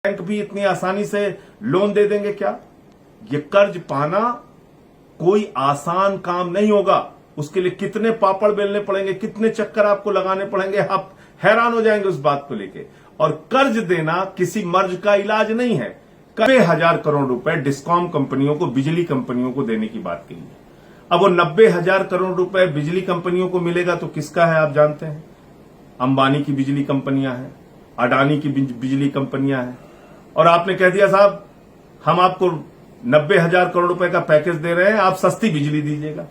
Bank भी इतनी आसानी से लोन दे देंगे क्या? ये कर्ज पाना कोई आसान काम नहीं होगा। उसके लिए कितने पापड़ बेलने पड़ेंगे, कितने चक्कर आपको लगाने पड़ेंगे, आप हैरान हो जाएंगे उस बात को लेके। और कर्ज देना किसी मर्ज का इलाज नहीं है। 90,000 करोड़ रुपए डिस्कॉम कंपनियों को, बिजली कंपनियों को देने की बात कही है। अब वो 90,000 करोड़ रुपए बिजली कंपनियों को मिलेगा तो किसका है आप जानते हैं? अंबानी की बिजली कंपनियां हैं, अडानी की बिजली कंपनियां हैं। और आपने कह दिया साहब हम आपको 90,000 करोड़ रुपए का पैकेज दे रहे हैं, आप सस्ती बिजली दीजिएगा।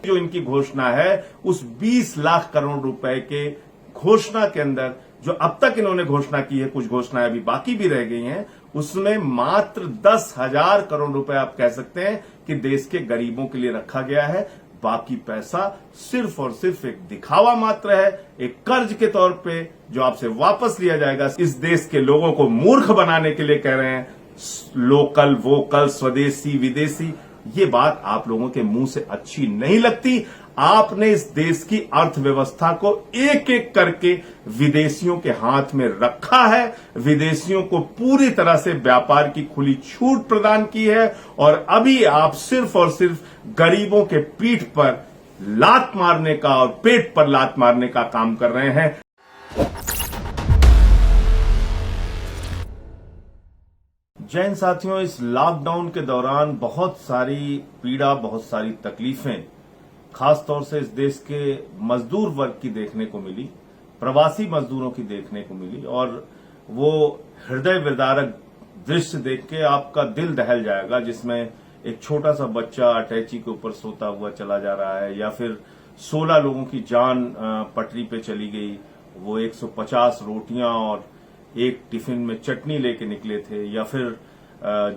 जो इनकी घोषणा है उस 20 लाख करोड़ रुपए के घोषणा के अंदर जो अब तक इन्होंने घोषणा की है, कुछ घोषणाएं अभी बाकी भी रह गई हैं, उसमें मात्र 10,000 करोड़ रुपए आप कह सकते हैं कि देश के गरीबों के लिए रखा गया है। बाकी पैसा सिर्फ और सिर्फ एक दिखावा मात्र है, एक कर्ज के तौर पे जो आपसे वापस लिया जाएगा। इस देश के लोगों को मूर्ख बनाने के लिए कह रहे हैं लोकल वोकल, स्वदेशी विदेशी। ये बात आप लोगों के मुंह से अच्छी नहीं लगती। आपने इस देश की अर्थव्यवस्था को एक एक करके विदेशियों के हाथ में रखा है, विदेशियों को पूरी तरह से व्यापार की खुली छूट प्रदान की है, और अभी आप सिर्फ और सिर्फ गरीबों के पीठ पर लात मारने का और पेट पर लात मारने का काम कर रहे हैं। जय हिंद साथियों, इस लॉकडाउन के दौरान बहुत सारी पीड़ा, बहुत सारी तकलीफें खासतौर से इस देश के मजदूर वर्ग की देखने को मिली, प्रवासी मजदूरों की देखने को मिली। और वो हृदय विदारक दृश्य देख के आपका दिल दहल जाएगा, जिसमें एक छोटा सा बच्चा अटैची के ऊपर सोता हुआ चला जा रहा है, या फिर 16 लोगों की जान पटरी पे चली गई। वो 150 रोटियां और एक टिफिन में चटनी लेके निकले थे। या फिर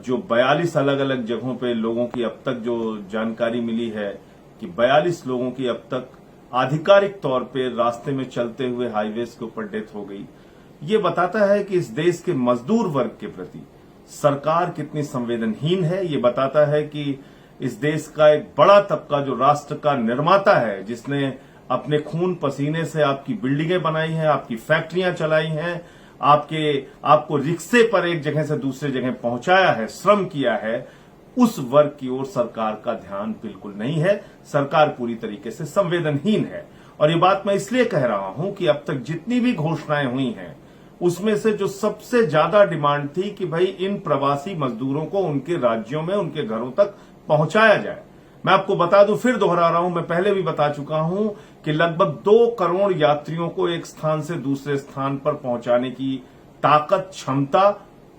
जो 42 अलग अलग जगहों पे लोगों की अब तक जो जानकारी मिली है कि 42 लोगों की अब तक आधिकारिक तौर पे रास्ते में चलते हुए हाईवेज के ऊपर डेथ हो गई। ये बताता है कि इस देश के मजदूर वर्ग के प्रति सरकार कितनी संवेदनहीन है। ये बताता है कि इस देश का एक बड़ा तबका जो राष्ट्र का निर्माता है, जिसने अपने खून पसीने से आपकी बिल्डिंगें बनाई हैं, आपकी फैक्ट्रियां चलाई हैं, आपको रिक्शे पर एक जगह से दूसरे जगह पहुंचाया है, श्रम किया है, उस वर्ग की ओर सरकार का ध्यान बिल्कुल नहीं है। सरकार पूरी तरीके से संवेदनहीन है। और ये बात मैं इसलिए कह रहा हूं कि अब तक जितनी भी घोषणाएं हुई हैं उसमें से जो सबसे ज्यादा डिमांड थी कि भाई इन प्रवासी मजदूरों को उनके राज्यों में, उनके घरों तक पहुंचाया जाए। मैं आपको बता दूं, फिर दोहरा रहा हूं, मैं पहले भी बता चुका हूं कि लगभग 2 करोड़ यात्रियों को एक स्थान से दूसरे स्थान पर पहुंचाने की ताकत, क्षमता,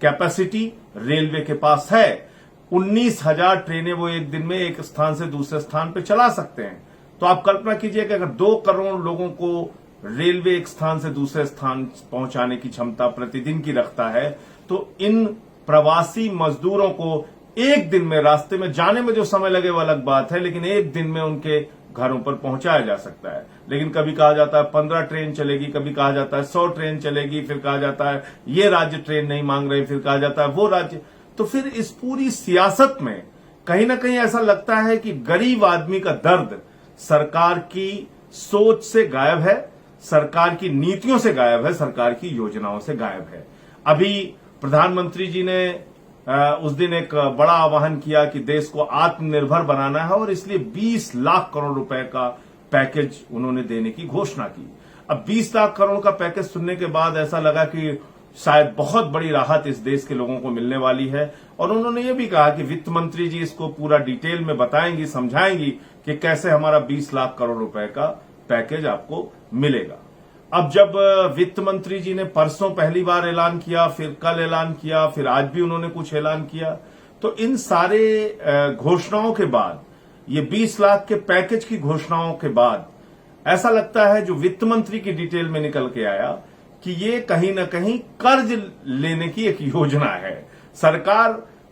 कैपेसिटी रेलवे के पास है। 19,000 ट्रेनें वो एक दिन में एक स्थान से दूसरे स्थान पर चला सकते हैं। तो आप कल्पना कीजिए कि अगर 2 करोड़ लोगों को रेलवे एक स्थान से दूसरे स्थान पहुंचाने की क्षमता प्रतिदिन की रखता है, तो इन प्रवासी मजदूरों को एक दिन में, रास्ते में जाने में जो समय लगे वो अलग बात है, लेकिन एक दिन में उनके घरों पर पहुंचाया जा सकता है। लेकिन कभी कहा जाता है 15 ट्रेन चलेगी, कभी कहा जाता है 100 ट्रेन चलेगी, फिर कहा जाता है ये राज्य ट्रेन नहीं मांग रहे, फिर कहा जाता है वो राज्य। तो फिर इस पूरी सियासत में कहीं ना कहीं ऐसा लगता है कि गरीब आदमी का दर्द सरकार की सोच से गायब है, सरकार की नीतियों से गायब है, सरकार की योजनाओं से गायब है। अभी प्रधानमंत्री जी ने उस दिन एक बड़ा आह्वान किया कि देश को आत्मनिर्भर बनाना है, और इसलिए 20 लाख करोड़ रुपए का पैकेज उन्होंने देने की घोषणा की। अब 20 लाख करोड़ का पैकेज सुनने के बाद ऐसा लगा कि शायद बहुत बड़ी राहत इस देश के लोगों को मिलने वाली है। और उन्होंने ये भी कहा कि वित्त मंत्री जी इसको पूरा डिटेल में बताएंगी, समझाएंगी कि कैसे हमारा 20 लाख करोड़ रुपए का पैकेज आपको मिलेगा। अब जब वित्त मंत्री जी ने परसों पहली बार ऐलान किया, फिर कल ऐलान किया, फिर आज भी उन्होंने कुछ ऐलान किया, तो इन सारे घोषणाओं के बाद, ये 20 लाख के पैकेज की घोषणाओं के बाद ऐसा लगता है जो वित्त मंत्री की डिटेल में निकल के आया कि ये कहीं ना कहीं कर्ज लेने की एक योजना है। सरकार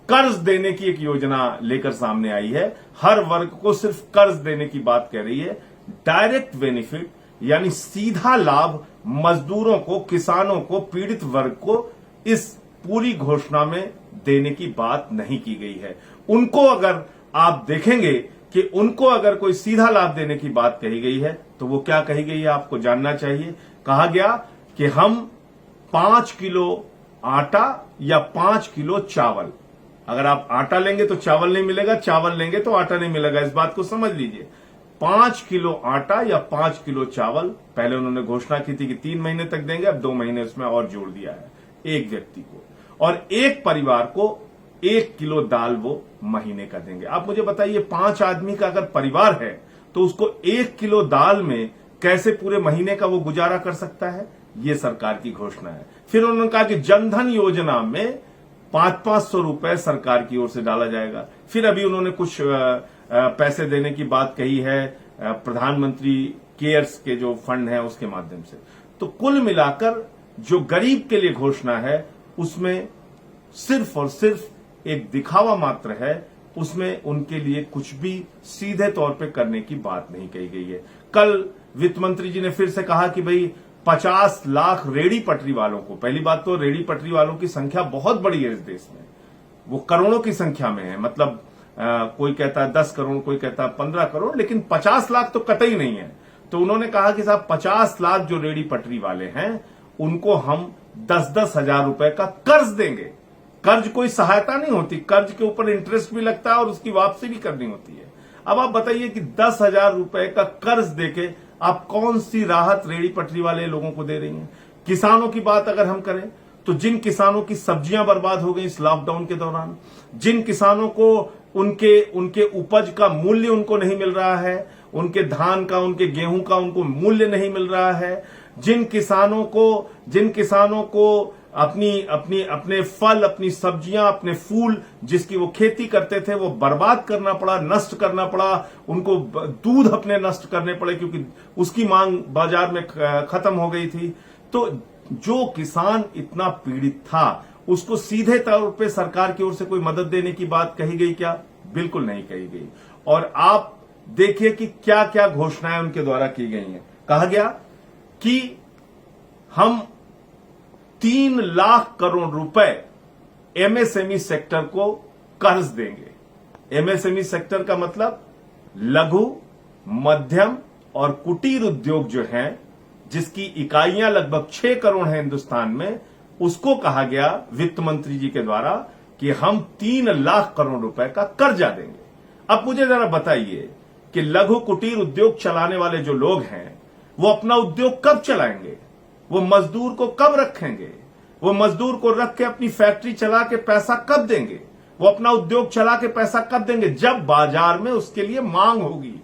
कर्ज देने की एक योजना लेकर सामने आई है। हर वर्ग को सिर्फ कर्ज देने की बात कह रही है। डायरेक्ट बेनिफिट यानी सीधा लाभ मजदूरों को, किसानों को, पीड़ित वर्ग को इस पूरी घोषणा में देने की बात नहीं की गई है। उनको अगर आप देखेंगे कि उनको अगर कोई सीधा लाभ देने की बात कही गई है तो वो क्या कही गई है आपको जानना चाहिए। कहा गया कि हम 5 किलो आटा या 5 किलो चावल। अगर आप आटा लेंगे तो चावल नहीं मिलेगा, चावल लेंगे तो आटा नहीं मिलेगा, इस बात को समझ लीजिए। 5 किलो आटा या 5 किलो चावल पहले उन्होंने घोषणा की थी कि 3 महीने तक देंगे, अब 2 महीने उसमें और जोड़ दिया है एक व्यक्ति को, और एक परिवार को 1 किलो दाल वो महीने का देंगे। आप मुझे बताइए, 5 आदमी का अगर परिवार है तो उसको 1 किलो दाल में कैसे पूरे महीने का वो गुजारा कर सकता है? ये सरकार की घोषणा है। फिर उन्होंने कहा कि जनधन योजना में 500 रुपए सरकार की ओर से डाला जाएगा। फिर अभी उन्होंने कुछ पैसे देने की बात कही है प्रधानमंत्री केयर्स के जो फंड है उसके माध्यम से। तो कुल मिलाकर जो गरीब के लिए घोषणा है उसमें सिर्फ और सिर्फ एक दिखावा मात्र है, उसमें उनके लिए कुछ भी सीधे तौर पे करने की बात नहीं कही गई है। कल वित्त मंत्री जी ने फिर से कहा कि भाई 50 लाख रेडी पटरी वालों को, पहली बात तो रेडी पटरी वालों की संख्या बहुत बड़ी है इस देश में, वो करोड़ों की संख्या में है, मतलब कोई कहता है 10 करोड़, कोई कहता है 15 करोड़, लेकिन 50 लाख तो कतई नहीं है। तो उन्होंने कहा कि साहब 50 लाख जो रेडी पटरी वाले हैं उनको हम 10-10 हजार रुपए का कर्ज देंगे। कर्ज कोई सहायता नहीं होती, कर्ज के ऊपर इंटरेस्ट भी लगता है और उसकी वापसी भी करनी होती है। अब आप बताइए कि 10,000 रुपए का कर्ज देके आप कौन सी राहत रेडी पटरी वाले लोगों को दे रही हैं? किसानों की बात अगर हम करें तो जिन किसानों की सब्जियां बर्बाद हो गई इस लॉकडाउन के दौरान, जिन किसानों को उनके उपज का मूल्य उनको नहीं मिल रहा है, उनके धान का, उनके गेहूं का उनको मूल्य नहीं मिल रहा है, जिन किसानों को अपने फल, अपनी सब्जियां, अपने फूल जिसकी वो खेती करते थे वो बर्बाद करना पड़ा, नष्ट करना पड़ा, उनको दूध अपने नष्ट करने पड़े क्योंकि उसकी मांग बाजार में खत्म हो गई थी। तो जो किसान इतना पीड़ित था उसको सीधे तौर पे सरकार की ओर से कोई मदद देने की बात कही गई क्या? बिल्कुल नहीं कही गई। और आप देखिए कि क्या क्या घोषणाएं उनके द्वारा की गई हैं। कहा गया कि हम 3 लाख करोड़ रुपए एमएसएमई सेक्टर को कर्ज देंगे। एमएसएमई सेक्टर का मतलब लघु, मध्यम और कुटीर उद्योग जो हैं, जिसकी इकाइयां लगभग 6 करोड़ हैं हिंदुस्तान में, उसको कहा गया वित्त मंत्री जी के द्वारा कि हम 3 लाख करोड़ रुपए का कर्जा देंगे। अब मुझे जरा बताइए कि लघु कुटीर उद्योग चलाने वाले जो लोग हैं वो अपना उद्योग कब चलाएंगे? वो मजदूर को कब रखेंगे? वो मजदूर को रख के अपनी फैक्ट्री चला के पैसा कब देंगे? वो अपना उद्योग चला के पैसा कब देंगे? जब बाजार में उसके लिए मांग होगी,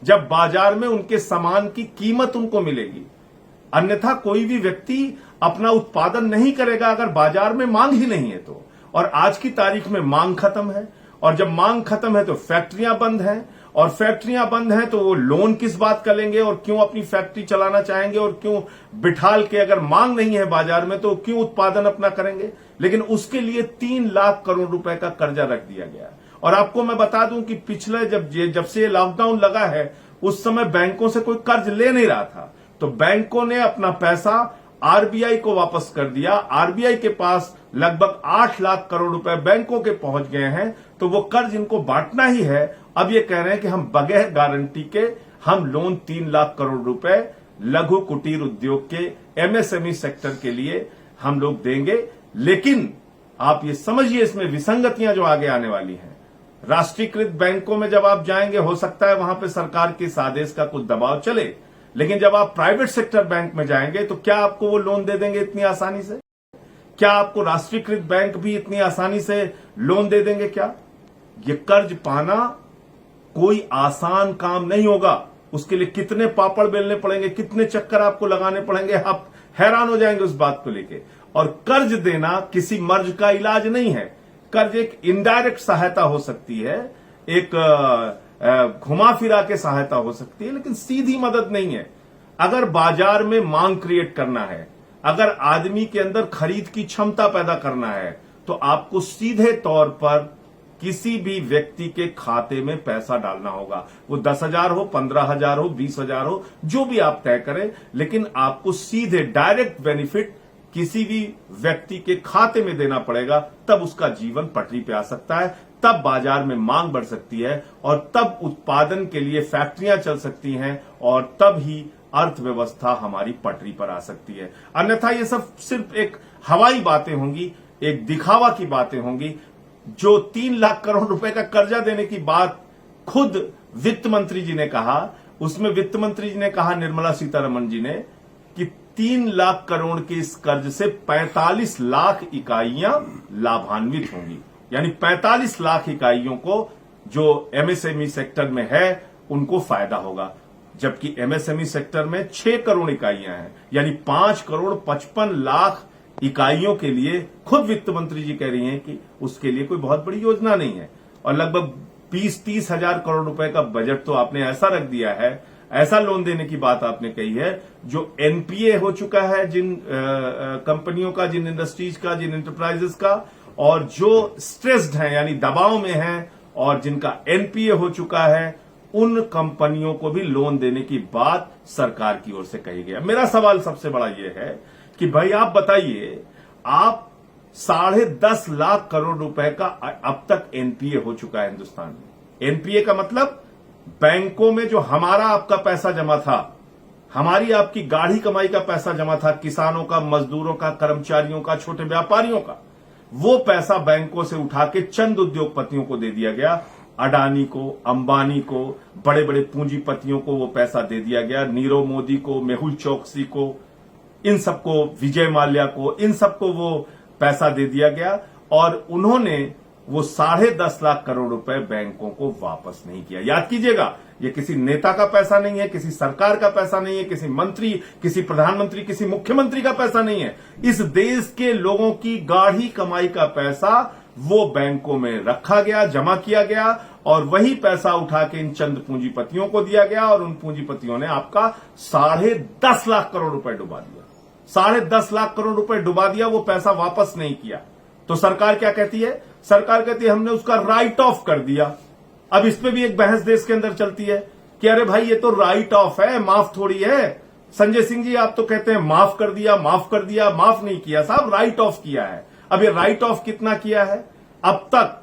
जब बाजार में उनके सामान की कीमत उनको मिलेगी। अन्यथा कोई भी व्यक्ति अपना उत्पादन नहीं करेगा अगर बाजार में मांग ही नहीं है तो। और आज की तारीख में मांग खत्म है, और जब मांग खत्म है तो फैक्ट्रियां बंद हैं, और फैक्ट्रियां बंद हैं तो वो लोन किस बात का लेंगे और क्यों अपनी फैक्ट्री चलाना चाहेंगे, और क्यों बिठाल के, अगर मांग नहीं है बाजार में तो क्यों उत्पादन अपना करेंगे? लेकिन उसके लिए 3 लाख करोड़ रुपए का कर्जा रख दिया गया। और आपको मैं बता दूं कि पिछले जब से लॉकडाउन लगा है उस समय बैंकों से कोई कर्ज ले नहीं रहा था, तो बैंकों ने अपना पैसा आरबीआई को वापस कर दिया। आरबीआई के पास लगभग 8 लाख करोड़ रुपए बैंकों के पहुंच गए हैं, तो वो कर्ज इनको बांटना ही है। अब ये कह रहे हैं कि हम बगैर गारंटी के हम लोन 3 लाख करोड़ रुपए लघु कुटीर उद्योग के एमएसएमई सेक्टर के लिए हम लोग देंगे। लेकिन आप ये समझिए इसमें विसंगतियां जो आगे आने वाली हैं। राष्ट्रीयकृत बैंकों में जब आप जाएंगे हो सकता है वहां पे सरकार के इस आदेश का कुछ दबाव चले, लेकिन जब आप प्राइवेट सेक्टर बैंक में जाएंगे तो क्या आपको वो लोन दे देंगे इतनी आसानी से? क्या आपको राष्ट्रीयकृत बैंक भी इतनी आसानी से लोन दे देंगे क्या? ये कर्ज पाना कोई आसान काम नहीं होगा। उसके लिए कितने पापड़ बेलने पड़ेंगे, कितने चक्कर आपको लगाने पड़ेंगे, आप हैरान हो जाएंगे उस बात को लेके। और कर्ज देना किसी मर्ज का इलाज नहीं है। कर्ज एक इनडायरेक्ट सहायता हो सकती है, एक घुमा फिरा के सहायता हो सकती है, लेकिन सीधी मदद नहीं है। अगर बाजार में मांग क्रिएट करना है, अगर आदमी के अंदर खरीद की क्षमता पैदा करना है, तो आपको सीधे तौर पर किसी भी व्यक्ति के खाते में पैसा डालना होगा। वो 10,000 हो, 15,000 हो, 20,000 हो, जो भी आप तय करें, लेकिन आपको सीधे डायरेक्ट बेनिफिट किसी भी व्यक्ति के खाते में देना पड़ेगा। तब उसका जीवन पटरी पे आ सकता है, तब बाजार में मांग बढ़ सकती है, और तब उत्पादन के लिए फैक्ट्रियां चल सकती हैं, और तब ही अर्थव्यवस्था हमारी पटरी पर आ सकती है। अन्यथा ये सब सिर्फ एक हवाई बातें होंगी, एक दिखावा की बातें होंगी। जो 3 लाख करोड़ रुपए का कर्जा देने की बात खुद वित्त मंत्री जी ने कहा, उसमें वित्त मंत्री जी ने कहा, निर्मला सीतारमण जी ने, कि 3 लाख करोड़ के इस कर्ज से 45 लाख इकाइयां लाभान्वित होंगी। यानी 45 लाख इकाइयों को जो एमएसएमई सेक्टर में है उनको फायदा होगा, जबकि एमएसएमई सेक्टर में 6 करोड़ इकाइयां हैं। यानी 5 करोड़ 55 लाख इकाइयों के लिए खुद वित्त मंत्री जी कह रही हैं कि उसके लिए कोई बहुत बड़ी योजना नहीं है। और लगभग 20-30 हजार करोड़ रुपए का बजट तो आपने ऐसा रख दिया है, ऐसा लोन देने की बात आपने कही है जो एनपीए हो चुका है जिन कंपनियों का, जिन इंडस्ट्रीज का, जिन इंटरप्राइजेस का, और जो स्ट्रेस्ड हैं यानी दबाव में हैं और जिनका एनपीए हो चुका है, उन कंपनियों को भी लोन देने की बात सरकार की ओर से कही गई। मेरा सवाल सबसे बड़ा यह है कि भाई आप बताइए, आप 10.5 लाख करोड़ रुपए का अब तक एनपीए हो चुका है हिंदुस्तान में। एनपीए का मतलब बैंकों में जो हमारा आपका पैसा जमा था, हमारी आपकी गाढ़ी कमाई का पैसा जमा था, किसानों का, मजदूरों का, कर्मचारियों का, छोटे व्यापारियों का, वो पैसा बैंकों से उठा के चंद उद्योगपतियों को दे दिया गया। अडानी को, अंबानी को, बड़े बड़े पूंजीपतियों को वो पैसा दे दिया गया। नीरव मोदी को, मेहुल चोकसी को, इन सबको, विजय माल्या को, इन सबको वो पैसा दे दिया गया और उन्होंने वो 10.5 लाख करोड़ रुपए बैंकों को वापस नहीं किया। याद कीजिएगा, ये किसी नेता का पैसा नहीं है, किसी सरकार का पैसा नहीं है, किसी मंत्री, किसी प्रधानमंत्री, किसी मुख्यमंत्री का पैसा नहीं है। इस देश के लोगों की गाढ़ी कमाई का पैसा वो बैंकों में रखा गया, जमा किया गया और वही पैसा उठा के इन चंद पूंजीपतियों को दिया गया और उन पूंजीपतियों ने आपका 10.5 लाख करोड़ रुपए डुबा दिया। 10.5 लाख करोड़ रुपए डुबा दिया, वो पैसा वापस नहीं किया। तो सरकार क्या कहती है? सरकार कहती है हमने उसका राइट ऑफ कर दिया। अब इस पे भी एक बहस देश के अंदर चलती है कि अरे भाई ये तो राइट ऑफ है, माफ थोड़ी है। संजय सिंह जी आप तो कहते हैं माफ कर दिया, माफ कर दिया। माफ नहीं किया साहब, राइट ऑफ किया है। अब ये राइट ऑफ कितना किया है? अब तक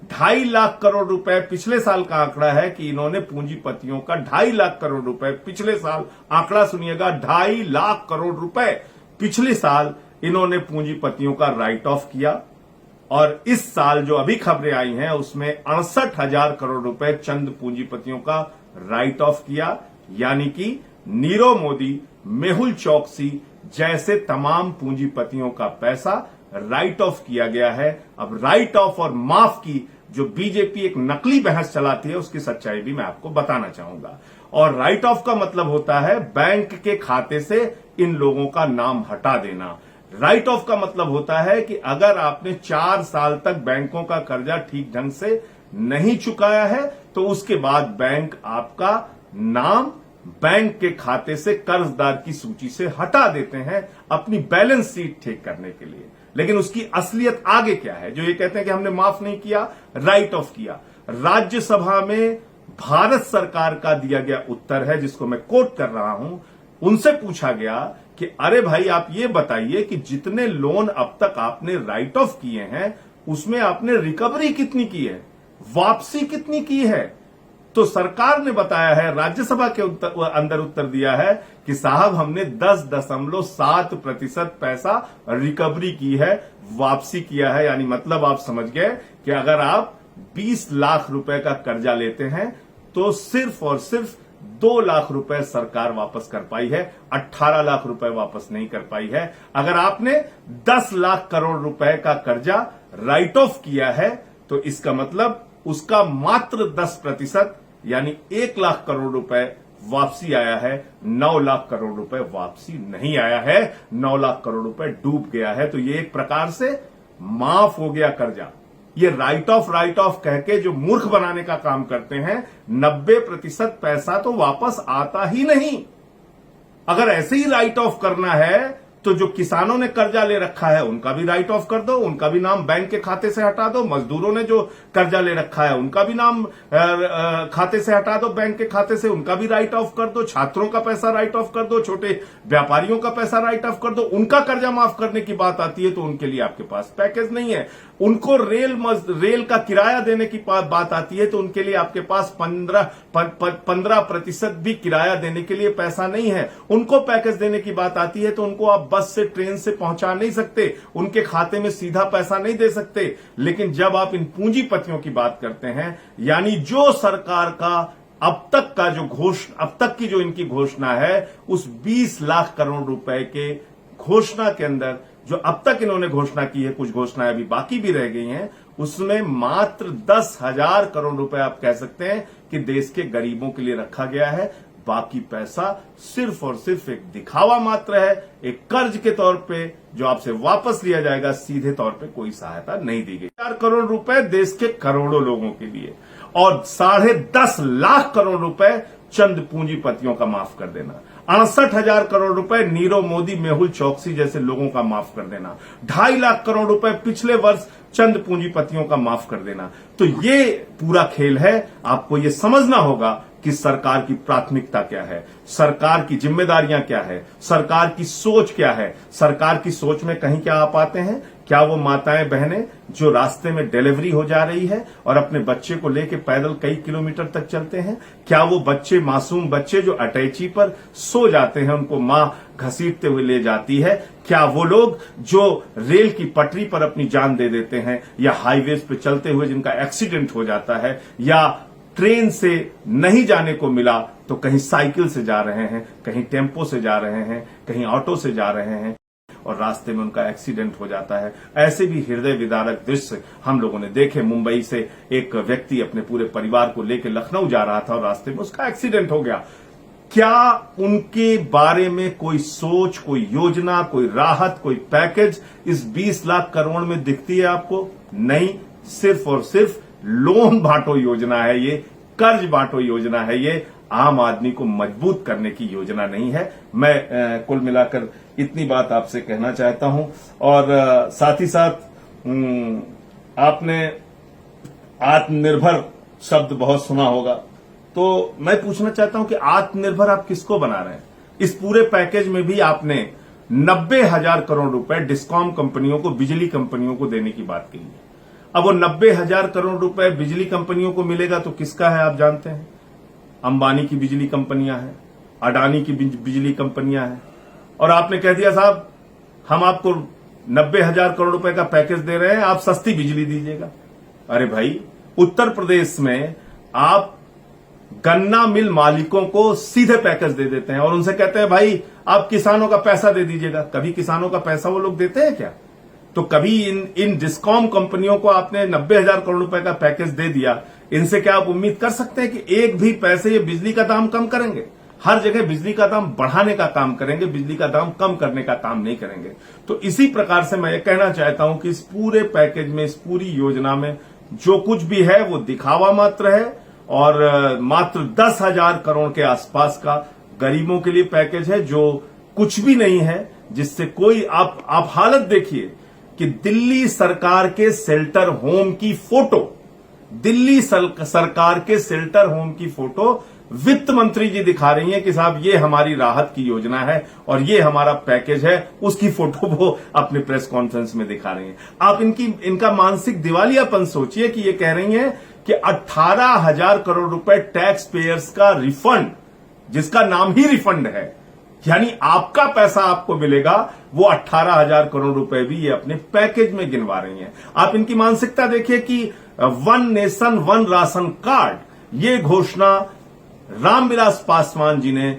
2.5 लाख करोड़ रुपए, पिछले साल का आंकड़ा है कि इन्होंने पूंजीपतियों का 2.5 लाख करोड़ रुपए, पिछले साल, आंकड़ा सुनिएगा, 2.5 लाख करोड़ रुपए पिछले साल इन्होंने पूंजीपतियों का राइट ऑफ किया। और इस साल जो अभी खबरें आई हैं उसमें 68,000 करोड़ रुपए चंद पूंजीपतियों का राइट ऑफ किया। यानी कि नीरव मोदी, मेहुल चोकसी जैसे तमाम पूंजीपतियों का पैसा राइट ऑफ किया गया है। अब राइट ऑफ और माफ की जो बीजेपी एक नकली बहस चलाती है उसकी सच्चाई भी मैं आपको बताना चाहूंगा। और राइट ऑफ का मतलब होता है बैंक के खाते से इन लोगों का नाम हटा देना। राइट ऑफ का मतलब होता है कि अगर आपने 4 साल तक बैंकों का कर्जा ठीक ढंग से नहीं चुकाया है तो उसके बाद बैंक आपका नाम बैंक के खाते से कर्जदार की सूची से हटा देते हैं अपनी बैलेंस शीट ठीक करने के लिए। लेकिन उसकी असलियत आगे क्या है? जो ये कहते हैं कि हमने माफ नहीं किया, राइट ऑफ किया। राज्यसभा में भारत सरकार का दिया गया उत्तर है जिसको मैं कोट कर रहा हूं। उनसे पूछा गया कि अरे भाई आप ये बताइए कि जितने लोन अब तक आपने राइट ऑफ किए हैं उसमें आपने रिकवरी कितनी की है, वापसी कितनी की है? तो सरकार ने बताया है, राज्यसभा के अंदर उत्तर दिया है कि साहब हमने 10.7% पैसा रिकवरी की है, वापसी किया है। यानी मतलब आप समझ गए कि अगर आप 20 लाख रुपए का कर्जा लेते हैं तो सिर्फ और सिर्फ 2 लाख रुपए सरकार वापस कर पाई है, 18 लाख रुपए वापस नहीं कर पाई है। अगर आपने 10 लाख करोड़ रुपए का कर्जा राइट ऑफ किया है तो इसका मतलब उसका मात्र 10% यानी 1 लाख करोड़ रुपए वापसी आया है, 9 लाख करोड़ रुपए वापसी नहीं आया है। 9 लाख करोड़ रुपए डूब गया है। तो ये एक प्रकार से माफ हो गया कर्जा। ये राइट ऑफ कह के जो मूर्ख बनाने का काम करते हैं, 90% पैसा तो वापस आता ही नहीं। अगर ऐसे ही राइट ऑफ करना है तो जो किसानों ने कर्जा ले रखा है उनका भी राइट ऑफ कर दो, उनका भी नाम बैंक के खाते से हटा दो। मजदूरों ने जो कर्जा ले रखा है उनका भी नाम खाते से हटा दो, बैंक के खाते से, उनका भी राइट ऑफ कर दो। छात्रों का पैसा राइट ऑफ कर दो, छोटे व्यापारियों का पैसा राइट ऑफ कर दो। उनका कर्जा माफ करने की बात आती है तो उनके लिए आपके पास पैकेज नहीं है। उनको रेल का किराया देने की बात आती है तो उनके लिए आपके पास 15% भी किराया देने के लिए पैसा नहीं है। उनको पैकेज देने की बात आती है तो उनको आप बस से ट्रेन से पहुंचा नहीं सकते, उनके खाते में सीधा पैसा नहीं दे सकते। लेकिन जब आप इन पूंजीपतियों की बात करते हैं, यानी जो सरकार का अब तक की जो इनकी घोषणा है, उस 20 लाख करोड़ रुपए के घोषणा के अंदर जो अब तक इन्होंने घोषणा की है, कुछ घोषणाएं अभी बाकी भी रह गई हैं, उसमें मात्र 10,000 करोड़ रुपए आप कह सकते हैं कि देश के गरीबों के लिए रखा गया है। बाकी पैसा सिर्फ और सिर्फ एक दिखावा मात्र है, एक कर्ज के तौर पे जो आपसे वापस लिया जाएगा, सीधे तौर पे कोई सहायता नहीं दी गई। 4 करोड़ रुपए देश के करोड़ों लोगों के लिए और 10.5 लाख करोड़ रुपए चंद पूंजीपतियों का माफ कर देना, 68,000 करोड़ रुपए नीरव मोदी, मेहुल चौकसी जैसे लोगों का माफ कर देना, 2.5 लाख करोड़ रुपए पिछले वर्ष चंद पूंजीपतियों का माफ कर देना। तो ये पूरा खेल है। आपको ये समझना होगा कि सरकार की प्राथमिकता क्या है, सरकार की जिम्मेदारियां क्या है, सरकार की सोच क्या है। सरकार की सोच में कहीं क्या आप आते हैं? क्या वो माताएं बहनें जो रास्ते में डिलीवरी हो जा रही है और अपने बच्चे को लेके पैदल कई किलोमीटर तक चलते हैं? क्या वो बच्चे, मासूम बच्चे जो अटैची पर सो जाते हैं, उनको मां घसीटते हुए ले जाती है? क्या वो लोग जो रेल की पटरी पर अपनी जान दे देते हैं, या हाईवेज पे चलते हुए जिनका एक्सीडेंट हो जाता है, या ट्रेन से नहीं जाने को मिला तो कहीं साइकिल से जा रहे हैं, कहीं टेम्पो से जा रहे हैं, कहीं ऑटो से जा रहे हैं और रास्ते में उनका एक्सीडेंट हो जाता है? ऐसे भी हृदय विदारक दृश्य हम लोगों ने देखे। मुंबई से एक व्यक्ति अपने पूरे परिवार को लेकर लखनऊ जा रहा था और रास्ते में उसका एक्सीडेंट हो गया। क्या उनके बारे में कोई सोच, कोई योजना, कोई राहत, कोई पैकेज इस 20 लाख करोड़ में दिखती है आपको? नहीं, सिर्फ और सिर्फ लोन बांटो योजना है ये, कर्ज बांटो योजना है ये, आम आदमी को मजबूत करने की योजना नहीं है। मैं कुल मिलाकर इतनी बात आपसे कहना चाहता हूं। और साथ ही साथ आपने आत्मनिर्भर शब्द बहुत सुना होगा, तो मैं पूछना चाहता हूं कि आत्मनिर्भर आप किसको बना रहे हैं? इस पूरे पैकेज में भी आपने 90,000 करोड़ रुपए डिस्कॉम कंपनियों को, बिजली कंपनियों को देने की बात की है। अब वो 90,000 करोड़ रुपए बिजली कंपनियों को मिलेगा तो किसका है आप जानते हैं? अंबानी की बिजली कंपनियां हैं, अडानी की बिजली कंपनियां हैं। और आपने कह दिया साहब हम आपको 90,000 करोड़ रुपए का पैकेज दे रहे हैं, आप सस्ती बिजली दीजिएगा। अरे भाई, उत्तर प्रदेश में आप गन्ना मिल मालिकों को सीधे पैकेज दे देते हैं और उनसे कहते हैं भाई आप किसानों का पैसा दे दीजिएगा। कभी किसानों का पैसा वो लोग देते हैं क्या? तो कभी इन डिस्कॉम कंपनियों को आपने 90,000 करोड़ रुपए का पैकेज दे दिया, इनसे क्या आप उम्मीद कर सकते हैं कि एक भी पैसे ये बिजली का दाम कम करेंगे? हर जगह बिजली का दाम बढ़ाने का काम करेंगे, बिजली का दाम कम करने का काम नहीं करेंगे। तो इसी प्रकार से मैं ये कहना चाहता हूं कि इस पूरे पैकेज में, इस पूरी योजना में जो कुछ भी है वो दिखावा मात्र है और मात्र 10,000 करोड़ के आसपास का गरीबों के लिए पैकेज है, जो कुछ भी नहीं है, जिससे कोई आप हालत देखिए कि दिल्ली सरकार के शेल्टर होम की फोटो, दिल्ली सरकार के शेल्टर होम की फोटो वित्त मंत्री जी दिखा रही हैं कि साहब ये हमारी राहत की योजना है और ये हमारा पैकेज है, उसकी फोटो वो अपने प्रेस कॉन्फ्रेंस में दिखा रही हैं। आप इनका मानसिक दिवालियापन सोचिए कि ये कह रही हैं कि 18,000 करोड़ रुपए टैक्स पेयर्स का रिफंड, जिसका नाम ही रिफंड है, यानी आपका पैसा आपको मिलेगा, वो 18,000 करोड़ रुपए भी ये अपने पैकेज में गिनवा रही हैं। आप इनकी मानसिकता देखिए कि 1 नेशन 1 राशन कार्ड, ये घोषणा रामविलास पासवान जी ने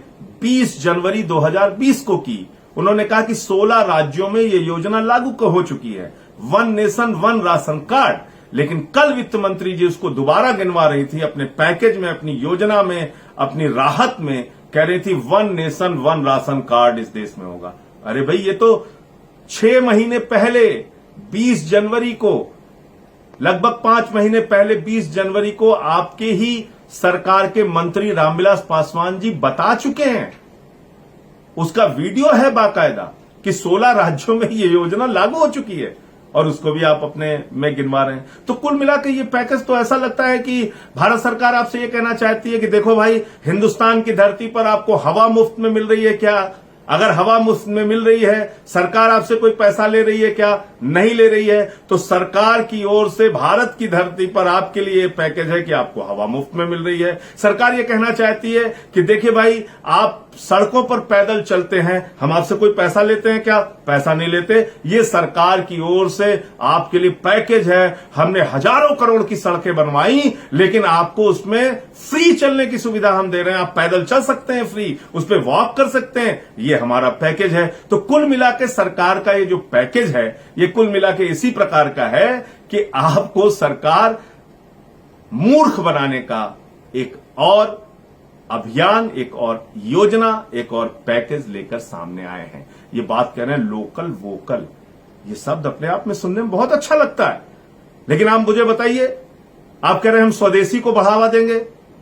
20 जनवरी 2020 को की। उन्होंने कहा कि 16 राज्यों में ये योजना लागू हो चुकी है, 1 नेशन 1 राशन कार्ड। लेकिन कल वित्त मंत्री जी उसको दोबारा गिनवा रही थी अपने पैकेज में, अपनी योजना में, अपनी राहत में, कह रही थी 1 नेशन 1 राशन कार्ड इस देश में होगा। अरे भाई, ये तो 6 महीने पहले 20 जनवरी को, लगभग 5 महीने पहले 20 जनवरी को आपके ही सरकार के मंत्री रामविलास पासवान जी बता चुके हैं। उसका वीडियो है बाकायदा कि 16 राज्यों में ये योजना लागू हो चुकी है और उसको भी आप अपने में गिनवा रहे हैं। तो कुल मिलाकर ये पैकेज तो ऐसा लगता है कि भारत सरकार आपसे ये कहना चाहती है कि देखो भाई, हिंदुस्तान की धरती पर आपको हवा मुफ्त में मिल रही है क्या? अगर हवा मुफ्त में मिल रही है, सरकार आपसे कोई पैसा ले रही है क्या? नहीं ले रही है। तो सरकार की ओर से भारत की धरती पर आपके लिए पैकेज है कि आपको हवा मुफ्त में मिल रही है। सरकार ये कहना चाहती है कि देखिए भाई, आप सड़कों पर पैदल चलते हैं, हम आपसे कोई पैसा लेते हैं क्या? पैसा नहीं लेते। ये सरकार की ओर से आपके लिए पैकेज है। हमने हजारों करोड़ की सड़कें बनवाई, लेकिन आपको उसमें फ्री चलने की सुविधा हम दे रहे हैं। आप पैदल चल सकते हैं फ्री, उस पर वॉक कर सकते हैं। ये हमारा पैकेज है। तो कुल मिला के सरकार का ये जो पैकेज है, ये कुल मिला के इसी प्रकार का है कि आपको सरकार मूर्ख बनाने का एक और अभियान, एक और योजना, एक और पैकेज लेकर सामने आए हैं। ये बात कह रहे हैं लोकल वोकल, ये शब्द अपने आप में सुनने में बहुत अच्छा लगता है, लेकिन आप मुझे बताइए, आप कह रहे हैं हम स्वदेशी को बढ़ावा देंगे।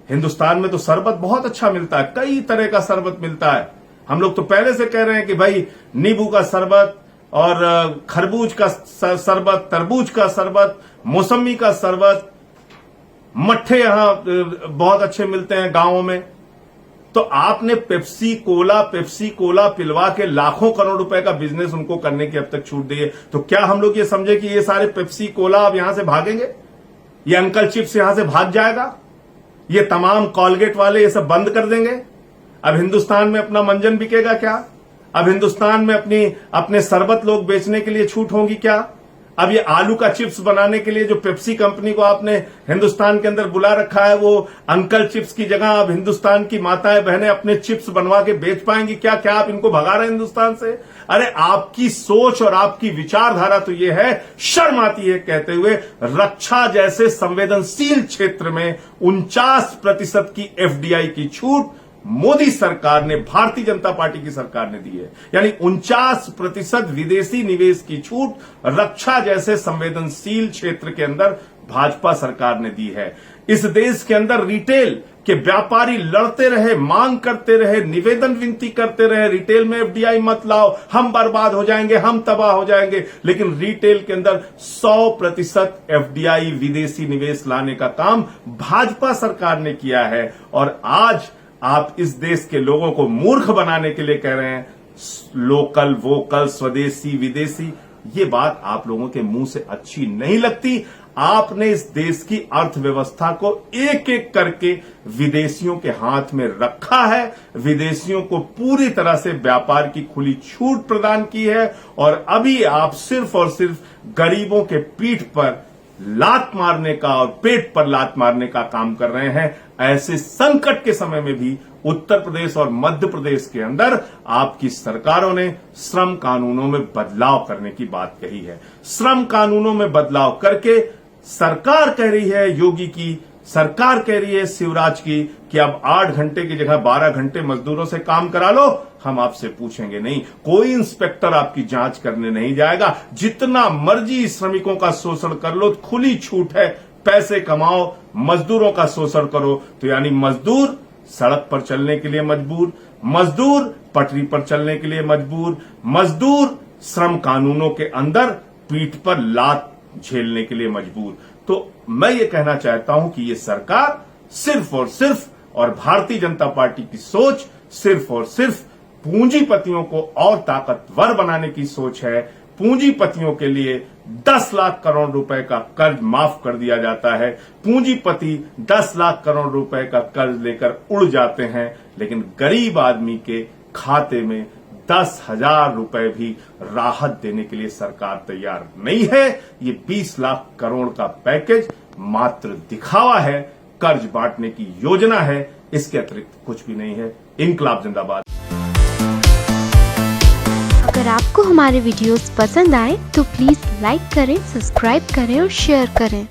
हिंदुस्तान में तो शरबत बहुत अच्छा मिलता है, कई तरह का शरबत मिलता है। हम लोग तो पहले से कह रहे हैं कि भाई नींबू का शरबत और खरबूज का शरबत, तरबूज का शरबत, मौसमी का शरबत, मट्ठे यहां बहुत अच्छे मिलते हैं गांवों में। तो आपने पेप्सी कोला पिलवा के लाखों करोड़ रुपए का बिजनेस उनको करने की अब तक छूट दी है। तो क्या हम लोग ये समझे कि ये सारे पेप्सी कोला अब यहां से भागेंगे? ये अंकल चिप्स यहां से भाग जाएगा? ये तमाम कॉलगेट वाले ये सब बंद कर देंगे? अब हिंदुस्तान में अपना मंजन बिकेगा क्या? अब हिंदुस्तान में अपने शरबत लोग बेचने के लिए छूट होगी क्या? अब ये आलू का चिप्स बनाने के लिए जो पेप्सी कंपनी को आपने हिंदुस्तान के अंदर बुला रखा है, वो अंकल चिप्स की जगह अब हिंदुस्तान की माताएं बहनें अपने चिप्स बनवा के बेच पाएंगी क्या? क्या आप इनको भगा रहे हैं हिंदुस्तान से? अरे आपकी सोच और आपकी विचारधारा तो ये है, शर्म आती है कहते हुए, रक्षा जैसे संवेदनशील क्षेत्र में 49% की एफडीआई की छूट मोदी सरकार ने, भारतीय जनता पार्टी की सरकार ने दी है। यानी 49% विदेशी निवेश की छूट रक्षा जैसे संवेदनशील क्षेत्र के अंदर भाजपा सरकार ने दी है। इस देश के अंदर रिटेल के व्यापारी लड़ते रहे, मांग करते रहे, निवेदन विनती करते रहे, रिटेल में एफडीआई मत लाओ, हम बर्बाद हो जाएंगे, हम तबाह हो जाएंगे। लेकिन रिटेल के अंदर 100% एफडीआई विदेशी निवेश लाने का काम भाजपा सरकार ने किया है। और आज आप इस देश के लोगों को मूर्ख बनाने के लिए कह रहे हैं लोकल वोकल, स्वदेशी विदेशी। ये बात आप लोगों के मुंह से अच्छी नहीं लगती। आपने इस देश की अर्थव्यवस्था को एक एक करके विदेशियों के हाथ में रखा है, विदेशियों को पूरी तरह से व्यापार की खुली छूट प्रदान की है, और अभी आप सिर्फ और सिर्फ गरीबों के पीठ पर लात मारने का और पेट पर लात मारने का काम कर रहे हैं। ऐसे संकट के समय में भी उत्तर प्रदेश और मध्य प्रदेश के अंदर आपकी सरकारों ने श्रम कानूनों में बदलाव करने की बात कही है। श्रम कानूनों में बदलाव करके सरकार कह रही है, योगी की सरकार कह रही है, शिवराज की, कि अब 8 घंटे की जगह 12 घंटे मजदूरों से काम करा लो। हम आपसे पूछेंगे नहीं, कोई इंस्पेक्टर आपकी जांच करने नहीं जाएगा। जितना मर्जी श्रमिकों का शोषण कर लो, खुली छूट है, पैसे कमाओ, मजदूरों का शोषण करो। तो यानी मजदूर सड़क पर चलने के लिए मजबूर, मजदूर पटरी पर चलने के लिए मजबूर, मजदूर श्रम कानूनों के अंदर पीठ पर लात झेलने के लिए मजबूर। तो मैं ये कहना चाहता हूं कि ये सरकार सिर्फ और भारतीय जनता पार्टी की सोच सिर्फ और सिर्फ पूंजीपतियों को और ताकतवर बनाने की सोच है। पूंजीपतियों के लिए 10 लाख करोड़ रुपए का कर्ज माफ कर दिया जाता है। पूंजीपति 10 लाख करोड़ रुपए का कर्ज लेकर उड़ जाते हैं, लेकिन गरीब आदमी के खाते में 10,000 रुपए भी राहत देने के लिए सरकार तैयार नहीं है। ये 20 लाख करोड़ का पैकेज मात्र दिखावा है, कर्ज बांटने की योजना है, इसके अतिरिक्त कुछ भी नहीं है। इनकलाब जिंदाबाद। अगर आपको हमारे वीडियोस पसंद आए तो प्लीज लाइक करें, सब्सक्राइब करें और शेयर करें।